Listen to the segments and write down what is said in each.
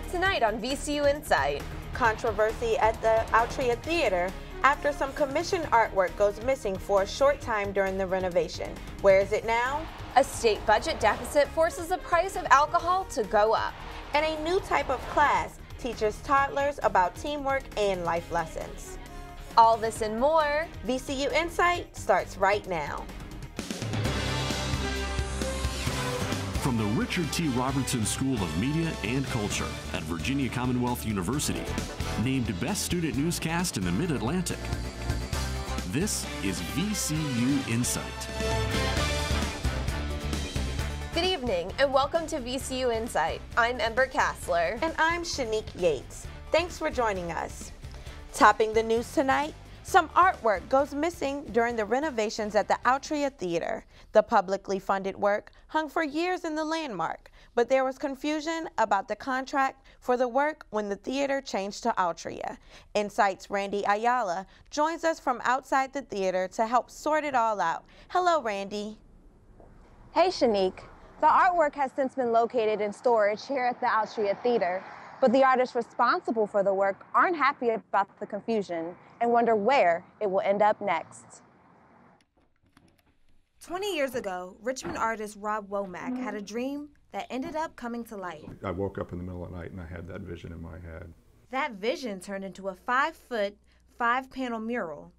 up tonight on VCU InSight. Controversy at the Altria Theater after some commissioned artwork goes missing for a short time during the renovation. Where is it now? A state budget deficit forces the price of alcohol to go up. And a new type of class teaches toddlers about teamwork and life lessons. All this and more. VCU InSight starts right now. From the Richard T. Robertson School of Media and Culture at Virginia Commonwealth University, named Best Student Newscast in the Mid-Atlantic. This is VCU InSight. Good evening and welcome to VCU InSight. I'm Ember Kassler. And I'm Shanique Yates. Thanks for joining us. Topping the news tonight, some artwork goes missing during the renovations at the Altria Theater. The publicly funded work hung for years in the landmark, but there was confusion about the contract for the work when the theater changed to Altria. InSight's Randy Ayala joins us from outside the theater to help sort it all out. Hello, Randy. Hey, Shanique. The artwork has since been located in storage here at the Altria Theater, but the artists responsible for the work aren't happy about the confusion and wonder where it will end up next. 20 years ago, Richmond artist Rob Womack had a dream that ended up coming to life. I woke up in the middle of the night and I had that vision in my head. That vision turned into a 5-foot, 5-panel mural,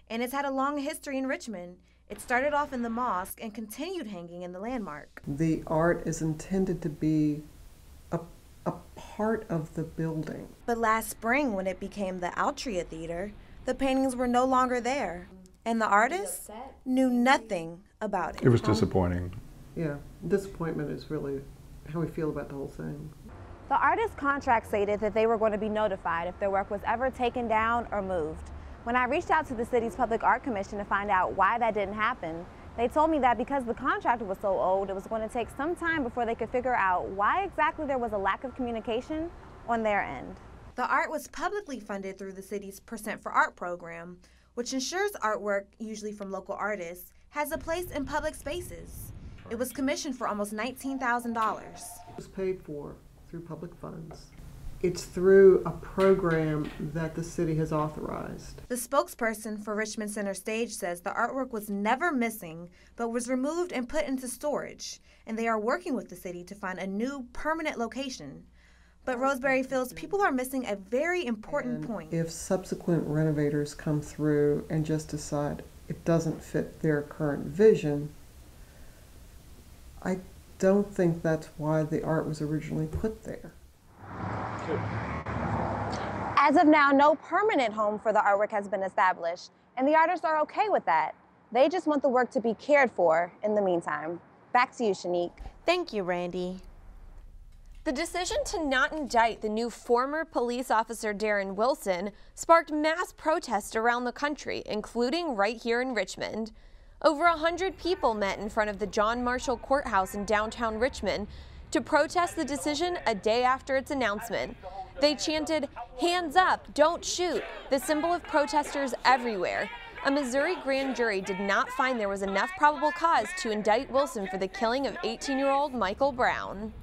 and it's had a long history in Richmond. It started off in the mosque and continued hanging in the landmark. The art is intended to be a part of the building. But last spring, when it became the Altria Theater, the paintings were no longer there, and the artists knew nothing about it. It was disappointing. Yeah, disappointment is really how we feel about the whole thing. The artist's contract stated that they were going to be notified if their work was ever taken down or moved. When I reached out to the city's Public Art Commission to find out why that didn't happen, they told me that because the contract was so old, it was going to take some time before they could figure out why exactly there was a lack of communication on their end. The art was publicly funded through the city's Percent for Art program, which ensures artwork, usually from local artists, has a place in public spaces. It was commissioned for almost $19,000. It was paid for through public funds. It's through a program that the city has authorized. The spokesperson for Richmond Center Stage says the artwork was never missing, but was removed and put into storage, and they are working with the city to find a new permanent location. But Roseberry feels people are missing a very important point. If subsequent renovators come through and just decide it doesn't fit their current vision, I don't think that's why the art was originally put there. As of now, no permanent home for the artwork has been established, and the artists are okay with that. They just want the work to be cared for in the meantime. Back to you, Shanique. Thank you, Randy. The decision to not indict the new former police officer Darren Wilson sparked mass protests around the country, including right here in Richmond. Over 100 people met in front of the John Marshall Courthouse in downtown Richmond to protest the decision a day after its announcement. They chanted, "Hands up, don't shoot," the symbol of protesters everywhere. A Missouri grand jury did not find there was enough probable cause to indict Wilson for the killing of 18-year-old Michael Brown.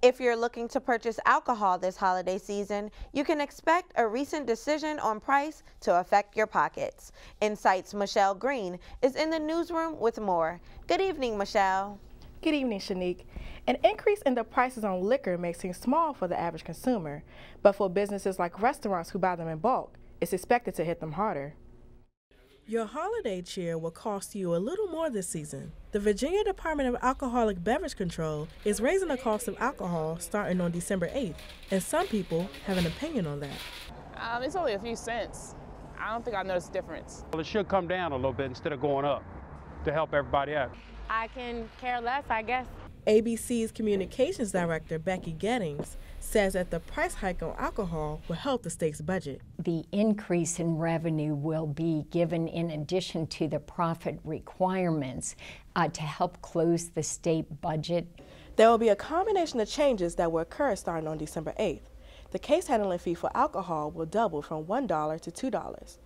If you're looking to purchase alcohol this holiday season, you can expect a recent decision on price to affect your pockets. InSight's Michelle Green is in the newsroom with more. Good evening, Michelle. Good evening, Shanique. An increase in the prices on liquor may seem small for the average consumer, but for businesses like restaurants who buy them in bulk, it's expected to hit them harder. Your holiday cheer will cost you a little more this season. The Virginia Department of Alcoholic Beverage Control is raising the cost of alcohol starting on December 8th, and some people have an opinion on that. It's only a few cents. I don't think I noticed a difference. Well, it should come down a little bit instead of going up to help everybody out. I can care less, I guess. ABC's Communications Director, Becky Gettings, says that the price hike on alcohol will help the state's budget. The increase in revenue will be given in addition to the profit requirements to help close the state budget. There will be a combination of changes that will occur starting on December 8th. The case handling fee for alcohol will double from $1 to $2.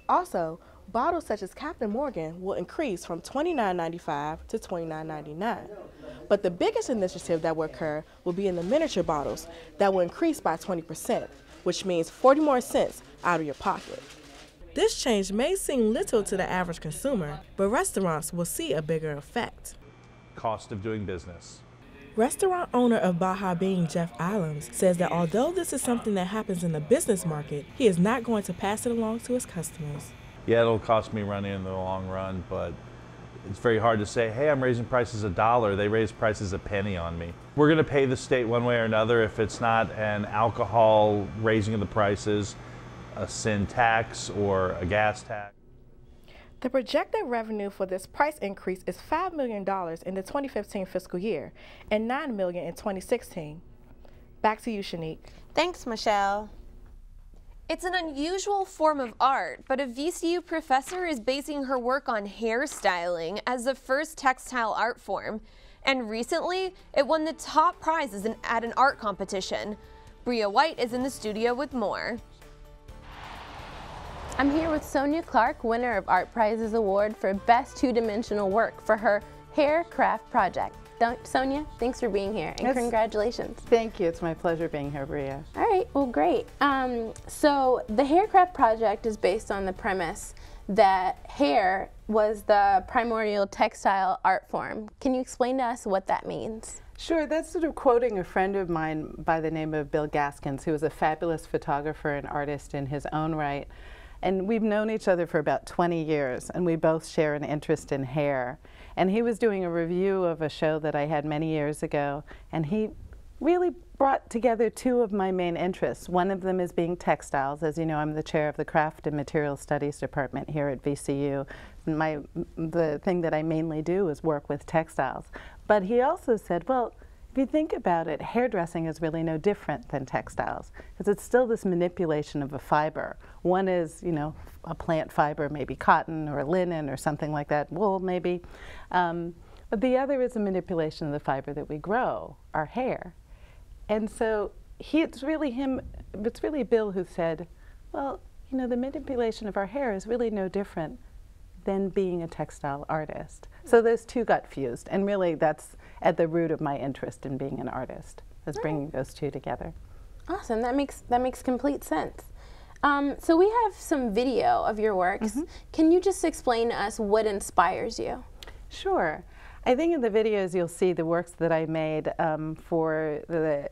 Also, bottles such as Captain Morgan will increase from $29.95 to $29.99. But the biggest initiative that will occur will be in the miniature bottles that will increase by 20%, which means 40 more cents out of your pocket. This change may seem little to the average consumer, but restaurants will see a bigger effect. Cost of doing business. Restaurant owner of Baja Bean, Jeff Allums, says that although this is something that happens in the business market, he is not going to pass it along to his customers. Yeah, it'll cost me money in the long run, but it's very hard to say, hey, I'm raising prices $1. They raise prices a penny on me. We're going to pay the state one way or another if it's not an alcohol raising of the prices, a sin tax, or a gas tax. The projected revenue for this price increase is $5 million in the 2015 fiscal year and $9 million in 2016. Back to you, Shanique. Thanks, Michelle. It's an unusual form of art, but a VCU professor is basing her work on hairstyling as the first textile art form. And recently, it won the top prizes at an art competition. Bria White is in the studio with more. I'm here with Sonia Clark, winner of Art Prizes Award for Best Two-Dimensional Work for her hair craft project. Sonia, thanks for being here, and congratulations. Thank you. It's my pleasure being here, Bria. All right, well, great. So the haircraft project is based on the premise that hair was the primordial textile art form. Can you explain to us what that means? Sure, that's sort of quoting a friend of mine by the name of Bill Gaskins, who was a fabulous photographer and artist in his own right. And we've known each other for about 20 years, and we both share an interest in hair. And he was doing a review of a show that I had many years ago, and he really brought together two of my main interests. One of them is being textiles. As you know, I'm the chair of the Craft and Material Studies Department here at VCU. The thing that I mainly do is work with textiles. But he also said, well, if you think about it, hairdressing is really no different than textiles, because it's still this manipulation of a fiber. One is, you know, a plant fiber, maybe cotton or linen or something like that, wool maybe. But the other is a manipulation of the fiber that we grow, our hair. And so it's really Bill who said, well, you know, the manipulation of our hair is really no different than being a textile artist. So those two got fused, and really that's at the root of my interest in being an artist, is bringing those two together. Awesome, that makes complete sense. So we have some video of your works. Can you just explain to us what inspires you? Sure. I think in the videos you'll see the works that I made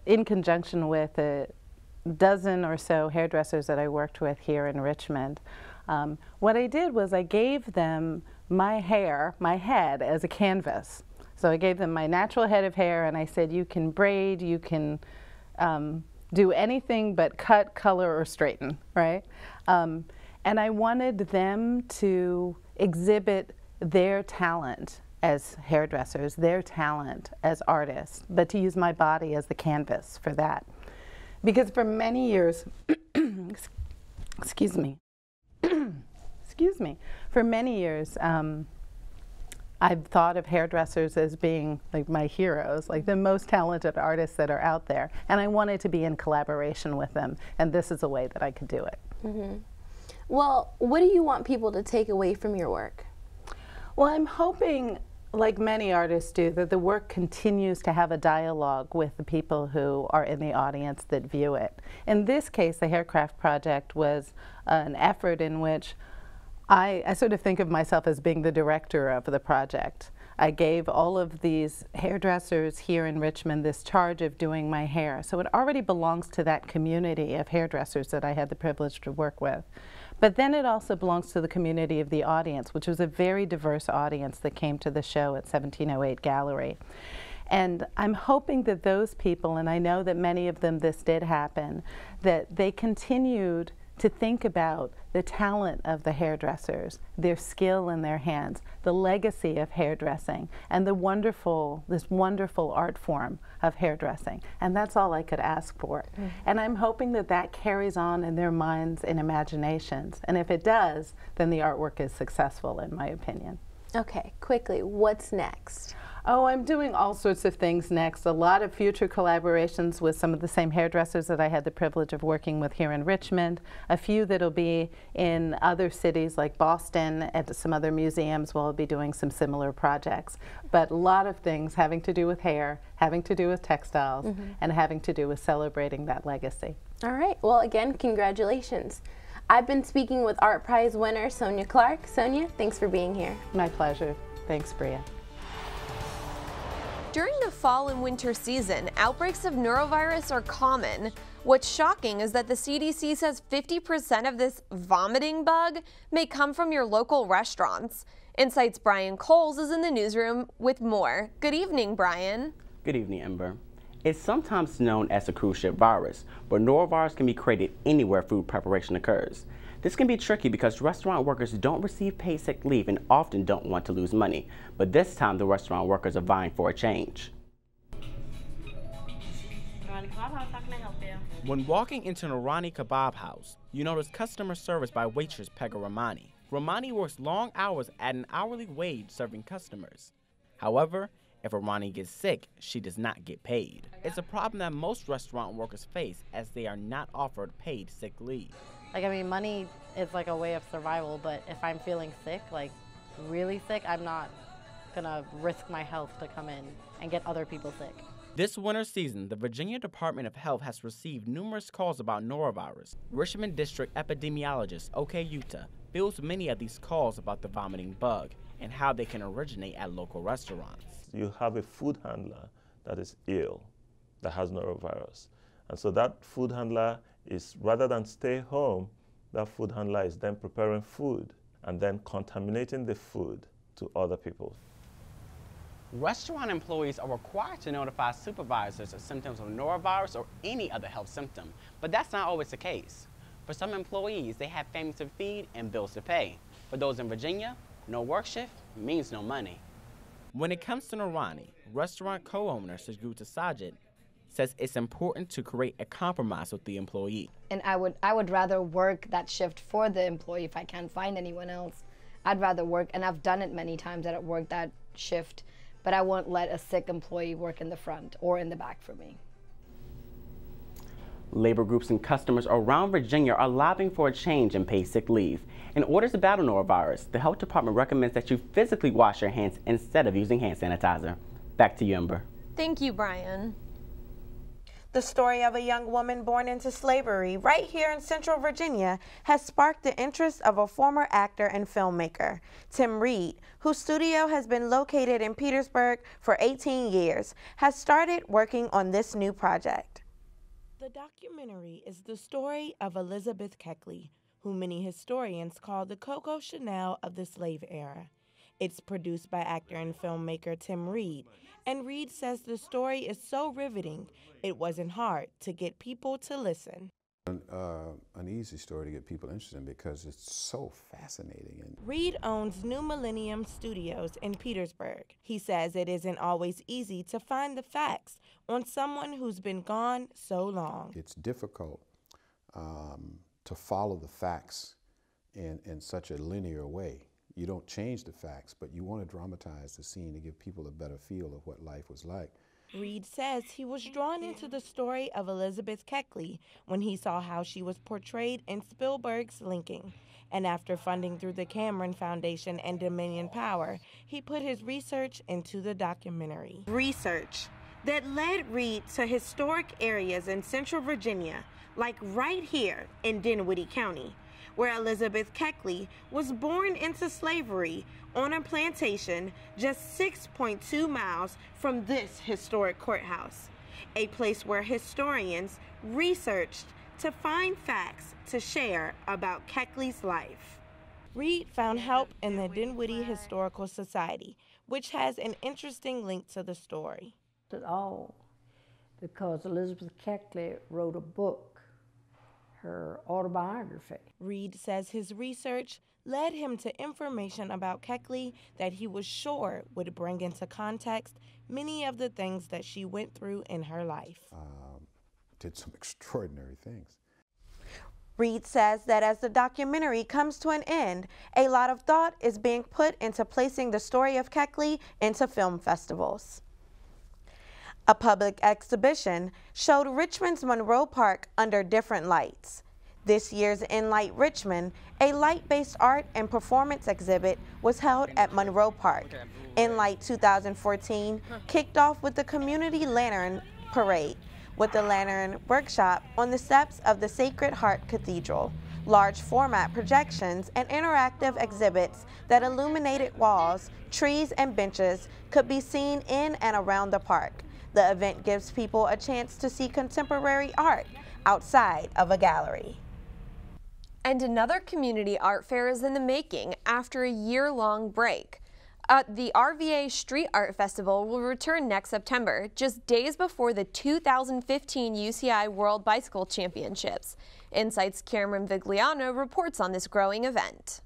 in conjunction with a dozen or so hairdressers that I worked with here in Richmond. What I did was I gave them my hair, my head, as a canvas. So I gave them my natural head of hair, and I said, you can braid, you can do anything but cut, color, or straighten, right? And I wanted them to exhibit their talent as hairdressers, their talent as artists, but to use my body as the canvas for that. Because for many years, excuse me, for many years, I've thought of hairdressers as being like my heroes, like the most talented artists that are out there. And I wanted to be in collaboration with them, and this is a way that I could do it. Well, what do you want people to take away from your work? Well, I'm hoping, like many artists do, that the work continues to have a dialogue with the people who are in the audience that view it. In this case, the Haircraft Project was an effort in which I sort of think of myself as being the director of the project. I gave all of these hairdressers here in Richmond this charge of doing my hair. So it already belongs to that community of hairdressers that I had the privilege to work with. But then it also belongs to the community of the audience, which was a very diverse audience that came to the show at 1708 Gallery. And I'm hoping that those people, and I know that many of them this did happen, that they continued to think about the talent of the hairdressers, their skill in their hands, the legacy of hairdressing, and this wonderful art form of hairdressing. And that's all I could ask for. And I'm hoping that that carries on in their minds and imaginations. And if it does, then the artwork is successful, in my opinion. Okay, quickly, what's next? Oh, I'm doing all sorts of things next. A lot of future collaborations with some of the same hairdressers that I had the privilege of working with here in Richmond. A few that'll be in other cities like Boston, and some other museums where I'll be doing some similar projects. But a lot of things having to do with hair, having to do with textiles, and having to do with celebrating that legacy. All right. Well, again, congratulations. I've been speaking with Art Prize winner Sonia Clark. Sonia, thanks for being here. My pleasure. Thanks, Bria. During the fall and winter season, outbreaks of norovirus are common. What's shocking is that the CDC says 50% of this vomiting bug may come from your local restaurants. InSight's Brian Coles is in the newsroom with more. Good evening, Brian. Good evening, Ember. It's sometimes known as the cruise ship virus, but norovirus can be created anywhere food preparation occurs. This can be tricky because restaurant workers don't receive paid sick leave and often don't want to lose money. But this time, the restaurant workers are vying for a change. When walking into an Irani kebab house, you notice customer service by waitress Pegah Rahmani. Rahmani works long hours at an hourly wage serving customers. However, if Rahmani gets sick, she does not get paid. It's a problem that most restaurant workers face as they are not offered paid sick leave. Like, I mean, money is like a way of survival, but if I'm feeling sick, like really sick, I'm not gonna risk my health to come in and get other people sick. This winter season, the Virginia Department of Health has received numerous calls about norovirus. Richmond District epidemiologist O.K. Yuta fields many of these calls about the vomiting bug and how they can originate at local restaurants. You have a food handler that is ill, that has norovirus. And so that food handler is, rather than stay home, that food handler is then preparing food and then contaminating the food to other people. Restaurant employees are required to notify supervisors of symptoms of norovirus or any other health symptom, but that's not always the case. For some employees, they have families to feed and bills to pay. For those in Virginia, no work shift means no money. When it comes to Irani, restaurant co-owner Sajguta Sajid says it's important to create a compromise with the employee. And I would rather work that shift for the employee if I can't find anyone else. I'd rather work, and I've done it many times that I've worked that shift, but I won't let a sick employee work in the front or in the back for me. Labor groups and customers around Virginia are lobbying for a change in paid sick leave. In order to battle norovirus, the health department recommends that you physically wash your hands instead of using hand sanitizer. Back to you, Ember. Thank you, Brian. The story of a young woman born into slavery right here in Central Virginia has sparked the interest of a former actor and filmmaker, Tim Reed, whose studio has been located in Petersburg for 18 years, has started working on this new project. The documentary is the story of Elizabeth Keckley, who many historians call the Coco Chanel of the slave era. It's produced by actor and filmmaker Tim Reed, and Reed says the story is so riveting, it wasn't hard to get people to listen. An easy story to get people interested in because it's so fascinating. Reed owns New Millennium Studios in Petersburg. He says it isn't always easy to find the facts on someone who's been gone so long. It's difficult to follow the facts in such a linear way. You don't change the facts, but you want to dramatize the scene to give people a better feel of what life was like. Reed says he was drawn into the story of Elizabeth Keckley when he saw how she was portrayed in Spielberg's Lincoln. And after funding through the Cameron Foundation and Dominion Power, he put his research into the documentary. Research that led Reed to historic areas in Central Virginia, like right here in Dinwiddie County, where Elizabeth Keckley was born into slavery on a plantation just 6.2 miles from this historic courthouse, a place where historians researched to find facts to share about Keckley's life. Reed found help in the Dinwiddie Historical Society, which has an interesting link to the story. At all, because Elizabeth Keckley wrote a book, her autobiography. Reed says his research led him to information about Keckley that he was sure would bring into context many of the things that she went through in her life. Did some extraordinary things. Reed says that as the documentary comes to an end, a lot of thought is being put into placing the story of Keckley into film festivals. A public exhibition showed Richmond's Monroe Park under different lights. This year's InLight Richmond, a light-based art and performance exhibit, was held at Monroe Park. InLight 2014 kicked off with the Community Lantern Parade, with the Lantern Workshop on the steps of the Sacred Heart Cathedral. Large format projections and interactive exhibits that illuminated walls, trees, and benches could be seen in and around the park. The event gives people a chance to see contemporary art outside of a gallery. And another community art fair is in the making after a year-long break. The RVA Street Art Festival will return next September, just days before the 2015 UCI World Bicycle Championships. InSight's Cameron Vigliano reports on this growing event.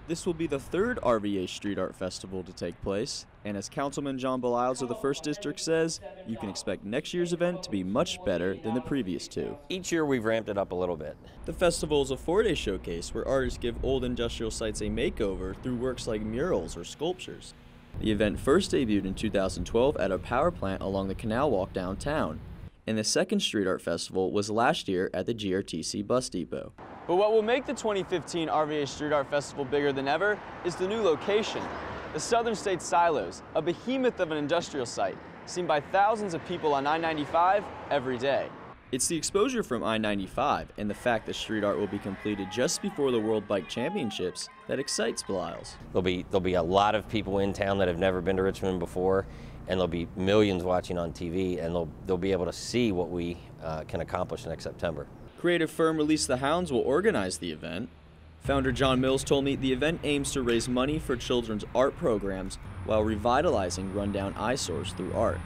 This will be the third RVA Street Art Festival to take place, and as Councilman John Beliles of the 1st District says, you can expect next year's event to be much better than the previous two. Each year we've ramped it up a little bit. The festival is a 4-day showcase where artists give old industrial sites a makeover through works like murals or sculptures. The event first debuted in 2012 at a power plant along the Canal Walk downtown, and the second Street Art Festival was last year at the GRTC bus depot. But what will make the 2015 RVA Street Art Festival bigger than ever is the new location. The Southern States Silos, a behemoth of an industrial site, seen by thousands of people on I-95 every day. It's the exposure from I-95 and the fact that street art will be completed just before the World Bike Championships that excites Beliles. There'll be a lot of people in town that have never been to Richmond before, and there'll be millions watching on TV, and they'll be able to see what we can accomplish next September. Creative firm Release the Hounds will organize the event. Founder John Mills told me the event aims to raise money for children's art programs while revitalizing rundown eyesores through art.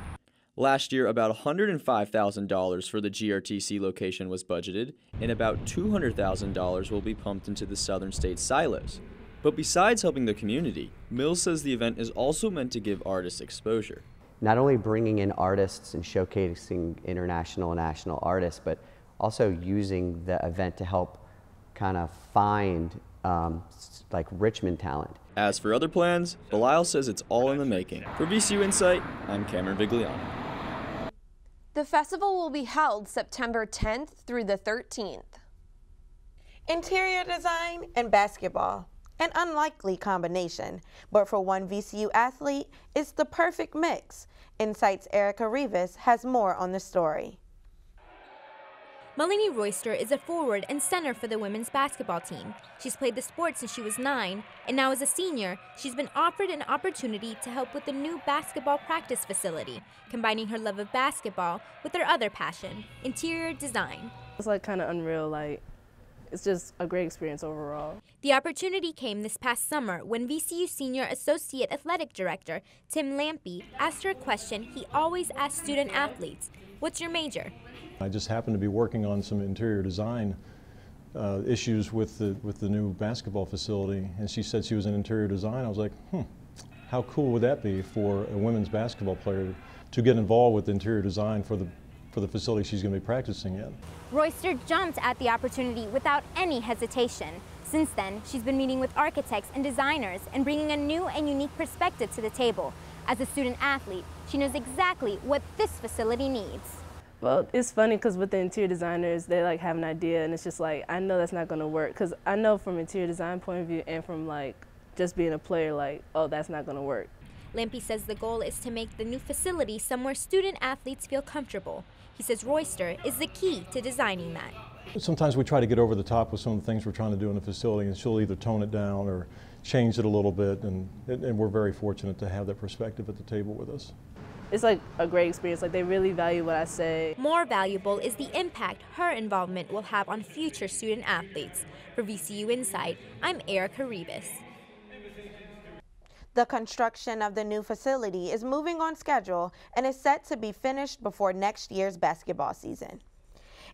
Last year, about $105,000 for the GRTC location was budgeted, and about $200,000 will be pumped into the Southern States Silos. But besides helping the community, Mills says the event is also meant to give artists exposure. Not only bringing in artists and showcasing international and national artists, but also using the event to help kind of find like Richmond talent. As for other plans, Beliles says it's all in the making. For VCU InSight, I'm Cameron Vigliano. The festival will be held September 10th through the 13th. Interior design and basketball. An unlikely combination, but for one VCU athlete, it's the perfect mix. InSight's Erica Rivas has more on the story. Melanie Royster is a forward and center for the women's basketball team. She's played the sport since she was 9, and now as a senior, she's been offered an opportunity to help with the new basketball practice facility, combining her love of basketball with her other passion, interior design. It's like kind of unreal, like it's just a great experience overall. The opportunity came this past summer when VCU Senior Associate Athletic Director Tim Lampy asked her a question he always asks student athletes: what's your major? I just happened to be working on some interior design issues with the new basketball facility, and she said she was in interior design. I was like, how cool would that be for a women's basketball player to get involved with interior design for the facility she's going to be practicing in. Royster jumped at the opportunity without any hesitation. Since then, she's been meeting with architects and designers and bringing a new and unique perspective to the table. As a student athlete, she knows exactly what this facility needs. Well, it's funny because with the interior designers, they like have an idea, and it's just like, I know that's not going to work, because I know from interior design point of view and from like just being a player, like, oh, that's not going to work. Lampy says the goal is to make the new facility somewhere student athletes feel comfortable. He says Royster is the key to designing that. Sometimes we try to get over the top with some of the things we're trying to do in the facility, and she'll either tone it down or change it a little bit, and we're very fortunate to have that perspective at the table with us. It's like a great experience. Like, they really value what I say. More valuable is the impact her involvement will have on future student athletes. For VCU InSight, I'm Erica Rivas. The construction of the new facility is moving on schedule and is set to be finished before next year's basketball season.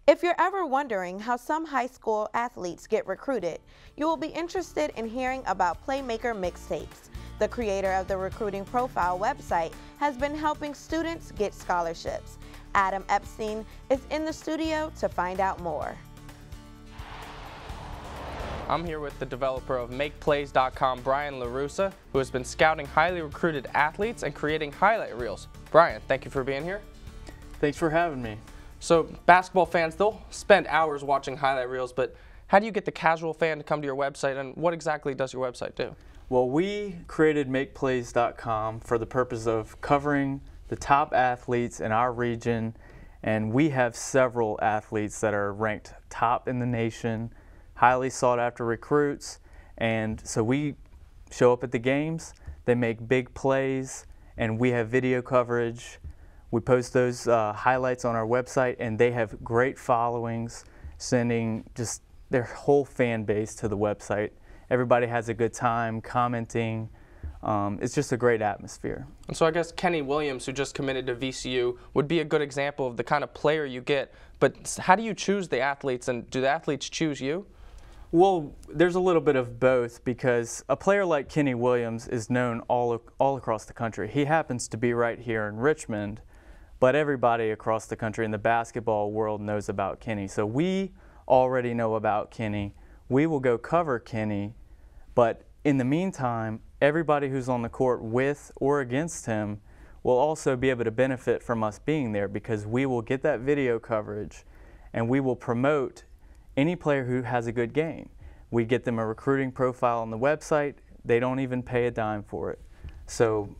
If you're ever wondering how some high school athletes get recruited, you will be interested in hearing about Playmaker Mixtapes. The creator of the Recruiting Profile website has been helping students get scholarships. Adam Epstein is in the studio to find out more. I'm here with the developer of MakePlays.com, Brian LaRussa, who has been scouting highly recruited athletes and creating highlight reels. Brian, thank you for being here. Thanks for having me. So basketball fans, they'll spend hours watching highlight reels, but how do you get the casual fan to come to your website, and what exactly does your website do? Well, we created MakePlays.com for the purpose of covering the top athletes in our region, and we have several athletes that are ranked top in the nation, highly sought after recruits, and so we show up at the games, they make big plays, and we have video coverage. We post those highlights on our website, and they have great followings, sending just their whole fan base to the website. Everybody has a good time commenting. It's just a great atmosphere. And so I guess Kenny Williams, who just committed to VCU, would be a good example of the kind of player you get. But how do you choose the athletes, and do the athletes choose you? Well, there's a little bit of both, because a player like Kenny Williams is known all across the country. He happens to be right here in Richmond, but everybody across the country in the basketball world knows about Kenny. So we already know about Kenny. We will go cover Kenny, but in the meantime, everybody who's on the court with or against him will also be able to benefit from us being there, because we will get that video coverage and we will promote any player who has a good game. We get them a recruiting profile on the website. They don't even pay a dime for it. So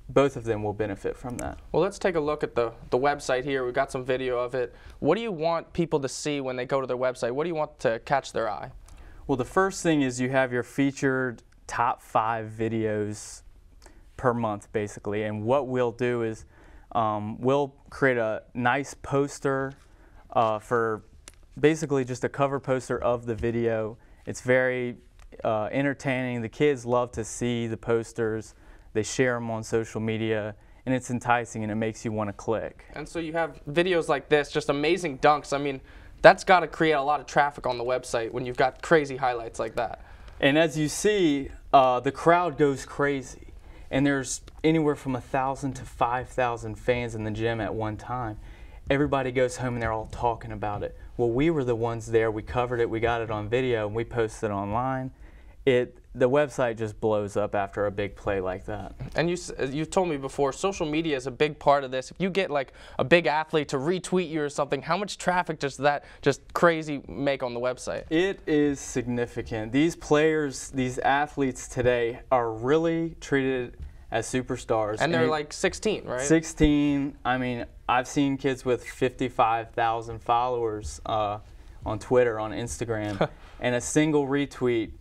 both of them will benefit from that. Well, let's take a look at the website here. We've got some video of it. What do you want people to see when they go to their website? What do you want to catch their eye? Well, the first thing is you have your featured top 5 videos per month, basically. And what we'll do is we'll create a nice poster for basically just a cover poster of the video. It's very entertaining. The kids love to see the posters. They share them on social media, and it's enticing, and it makes you want to click. And so you have videos like this, just amazing dunks. I mean, that's got to create a lot of traffic on the website when you've got crazy highlights like that. And as you see, the crowd goes crazy, and there's anywhere from 1,000 to 5,000 fans in the gym at one time. Everybody goes home and they're all talking about it. Well, we were the ones there. We covered it. We got it on video, and we posted it online. The website just blows up after a big play like that. And you told me before, social media is a big part of this. If you get like a big athlete to retweet you or something, how much traffic does that just crazy make on the website? It is significant. These players, these athletes today are really treated as superstars. And they're like 16, right? 16. I mean, I've seen kids with 55,000 followers on Twitter, on Instagram, and a single retweet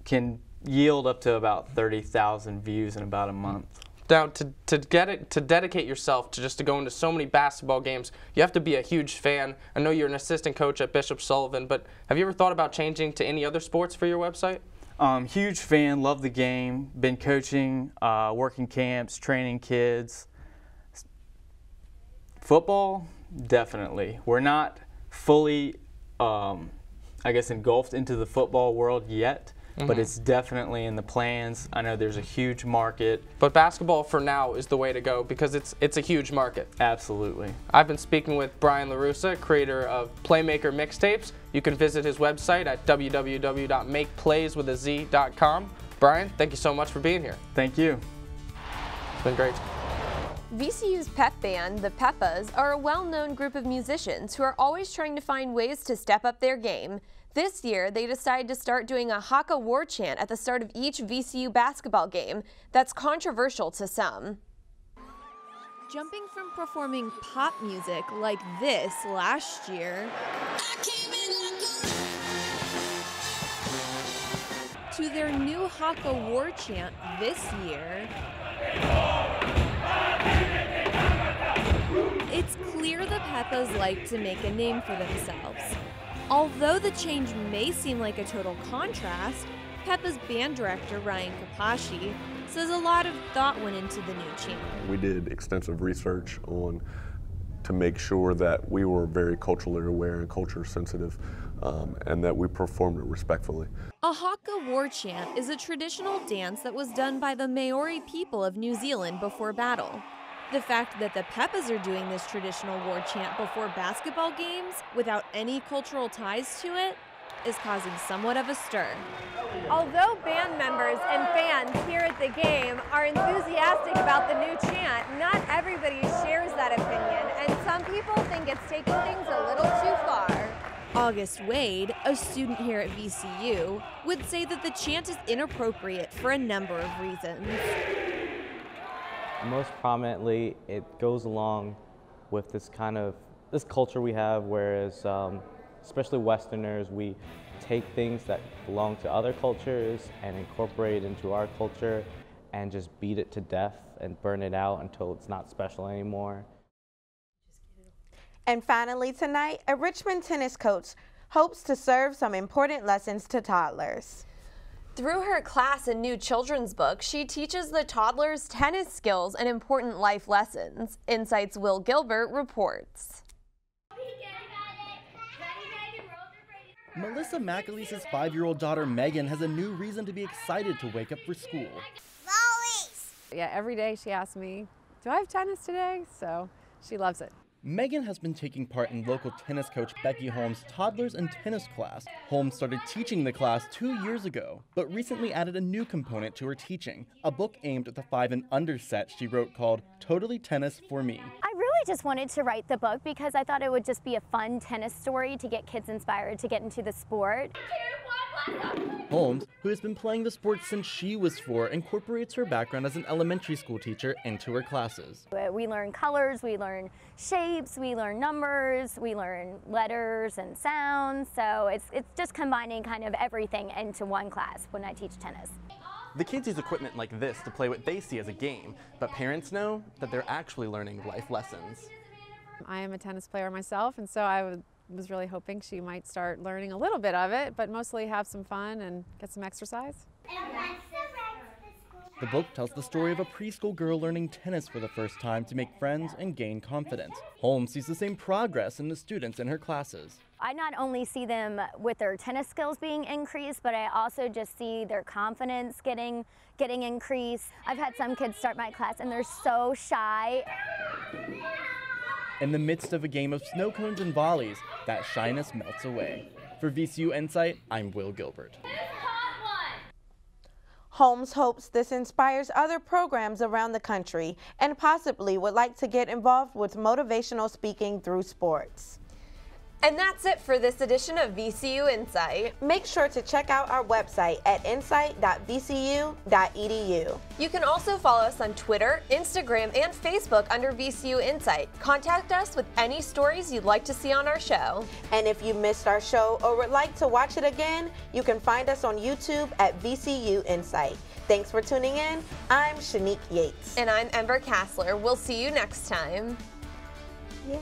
can yield up to about 30,000 views in about a month. Now, to dedicate yourself to go into so many basketball games, you have to be a huge fan. I know you're an assistant coach at Bishop Sullivan, but have you ever thought about changing to any other sports for your website? Huge fan, love the game, been coaching, working camps, training kids. Football, definitely. We're not fully, I guess, engulfed into the football world yet. But it's definitely in the plans. I know there's a huge market. But basketball for now is the way to go, because it's a huge market. Absolutely. I've been speaking with Brian LaRussa, creator of Playmaker Mixtapes. You can visit his website at www.makeplayswithaz.com. Brian, thank you so much for being here. Thank you. It's been great. VCU's pep band, the Peppas, are a well-known group of musicians who are always trying to find ways to step up their game. This year, they decided to start doing a Haka war chant at the start of each VCU basketball game that's controversial to some. Jumping from performing pop music like this last year to their new Haka war chant this year, it's clear the Peppas like to make a name for themselves. Although the change may seem like a total contrast, Peppa's band director, Ryan Kapashi, says a lot of thought went into the new chant. We did extensive research to make sure that we were very culturally aware and culture sensitive, and that we performed it respectfully. A Haka war chant is a traditional dance that was done by the Maori people of New Zealand before battle. The fact that the Peppas are doing this traditional war chant before basketball games without any cultural ties to it is causing somewhat of a stir. Although band members and fans here at the game are enthusiastic about the new chant, not everybody shares that opinion, and some people think it's taking things a little too far. August Wade, a student here at VCU, would say that the chant is inappropriate for a number of reasons. Most prominently, it goes along with this culture we have, whereas especially Westerners, we take things that belong to other cultures and incorporate it into our culture and just beat it to death and burn it out until it's not special anymore. And finally tonight, a Richmond tennis coach hopes to serve some important lessons to toddlers. Through her class and new children's book, she teaches the toddlers tennis skills and important life lessons. InSight's Will Gilbert reports. Melissa McAleese's 5-year-old daughter Megan has a new reason to be excited to wake up for school. Yeah, every day she asks me, do I have tennis today? So she loves it. Megan has been taking part in local tennis coach Becky Holmes' toddlers and tennis class. Holmes started teaching the class 2 years ago, but recently added a new component to her teaching, a book aimed at the 5 and under set she wrote called Totally Tennis for Me. I really just wanted to write the book because I thought it would just be a fun tennis story to get kids inspired to get into the sport. Holmes, who has been playing the sport since she was 4, incorporates her background as an elementary school teacher into her classes. We learn colors, we learn shapes, we learn numbers, we learn letters and sounds, so it's just combining kind of everything into one class when I teach tennis. The kids use equipment like this to play what they see as a game, but parents know that they're actually learning life lessons. I am a tennis player myself, and so I was really hoping she might start learning a little bit of it, but mostly have some fun and get some exercise. The book tells the story of a preschool girl learning tennis for the first time to make friends and gain confidence. Holmes sees the same progress in the students in her classes. I not only see them with their tennis skills being increased, but I also just see their confidence getting increased. I've had some kids start my class and they're so shy. In the midst of a game of snow cones and volleys, that shyness melts away. For VCU InSight, I'm Will Gilbert. Holmes hopes this inspires other programs around the country and possibly would like to get involved with motivational speaking through sports. And that's it for this edition of VCU InSight. Make sure to check out our website at insight.vcu.edu. You can also follow us on Twitter, Instagram, and Facebook under VCU InSight. Contact us with any stories you'd like to see on our show. And if you missed our show or would like to watch it again, you can find us on YouTube at VCU InSight. Thanks for tuning in. I'm Shanique Yates. And I'm Ember Kassler. We'll see you next time. Yeah.